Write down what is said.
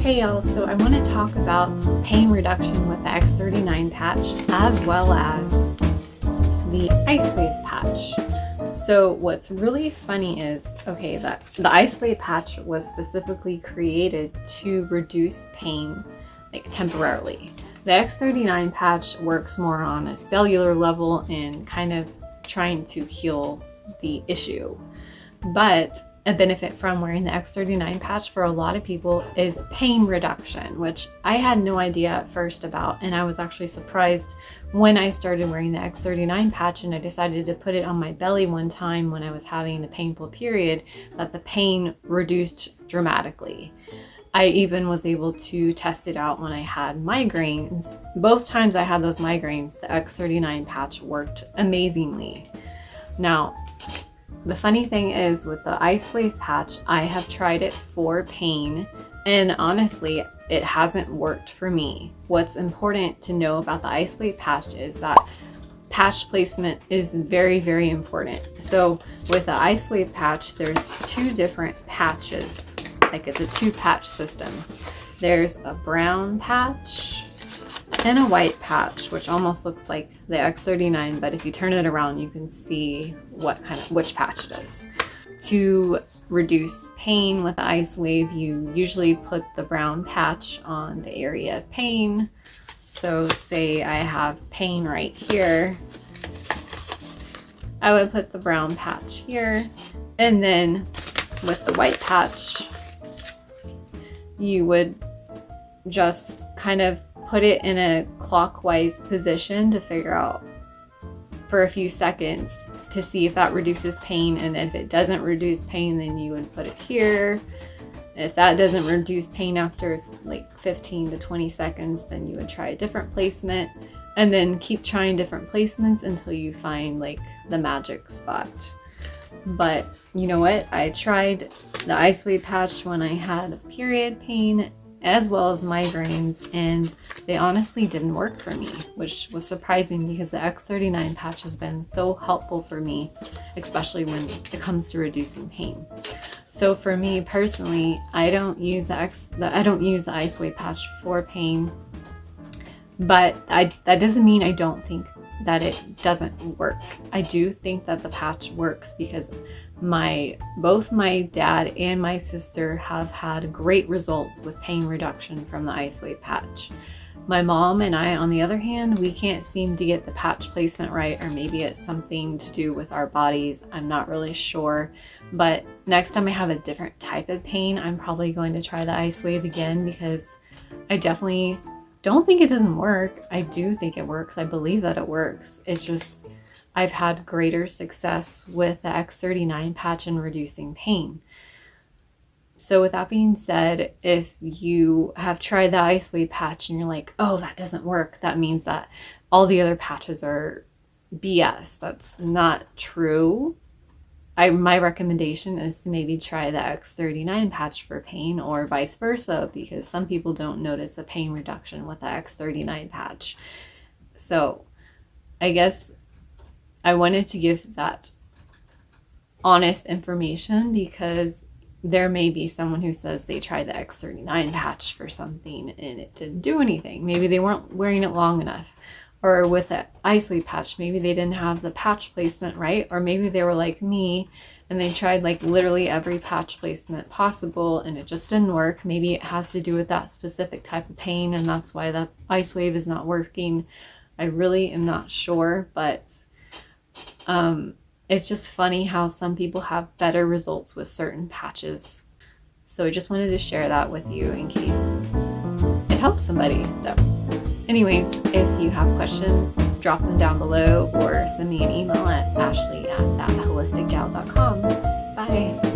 Hey y'all, so I want to talk about pain reduction with the X39 patch as well as the Icewave patch. So what's really funny is, okay, that the Icewave patch was specifically created to reduce pain, like temporarily. The X39 patch works more on a cellular level and kind of trying to heal the issue. But a benefit from wearing the X39 patch for a lot of people is pain reduction, which I had no idea at first about, and I was actually surprised when I started wearing the X39 patch and I decided to put it on my belly one time when I was having a painful period, that the pain reduced dramatically. I even was able to test it out when I had migraines. Both times I had those migraines, the X39 patch worked amazingly. Now, the funny thing is with the Icewave patch, I have tried it for pain, and honestly, it hasn't worked for me. What's important to know about the Icewave patch is that patch placement is very, very important. So with the Icewave patch, there's two different patches, like it's a two-patch system. There's a brown patch and a white patch, which almost looks like the X39, but if you turn it around, you can see which patch it is. To reduce pain with the Icewave, you usually put the brown patch on the area of pain. So say I have pain right here, I would put the brown patch here, and then with the white patch, you would just kind of put it in a clockwise position to figure out for a few seconds to see if that reduces pain, and if it doesn't reduce pain, then you would put it here. If that doesn't reduce pain after like 15 to 20 seconds, then you would try a different placement, and then keep trying different placements until you find like the magic spot. But you know what? I tried the Icewave patch when I had period pain as well as migraines, and they honestly didn't work for me, which was surprising because the X39 patch has been so helpful for me, especially when it comes to reducing pain. So for me personally, I don't use the Icewave patch for pain, but that doesn't mean I don't think that it doesn't work. I do think that the patch works because both my dad and my sister have had great results with pain reduction from the Icewave patch. My mom and I, on the other hand, we can't seem to get the patch placement right, or maybe it's something to do with our bodies. I'm not really sure, but next time I have a different type of pain, I'm probably going to try the Icewave again, because I definitely don't think it doesn't work. I do think it works. I believe that it works. It's just I've had greater success with the X39 patch in reducing pain. So with that being said, if you have tried the Icewave patch and you're like, oh, that doesn't work, that means that all the other patches are BS. That's not true. My recommendation is to maybe try the X39 patch for pain, or vice versa, because some people don't notice a pain reduction with the X39 patch. So I guess I wanted to give that honest information, because there may be someone who says they tried the X39 patch for something and it didn't do anything. Maybe they weren't wearing it long enough. Or with the Icewave patch, maybe they didn't have the patch placement right, or maybe they were like me and they tried like literally every patch placement possible and it just didn't work. Maybe it has to do with that specific type of pain, and that's why the Icewave is not working. I really am not sure, but it's just funny how some people have better results with certain patches. So I just wanted to share that with you in case it helps somebody. So anyways, if you have questions, drop them down below or send me an email at ashley@thatholisticgal.com. Bye.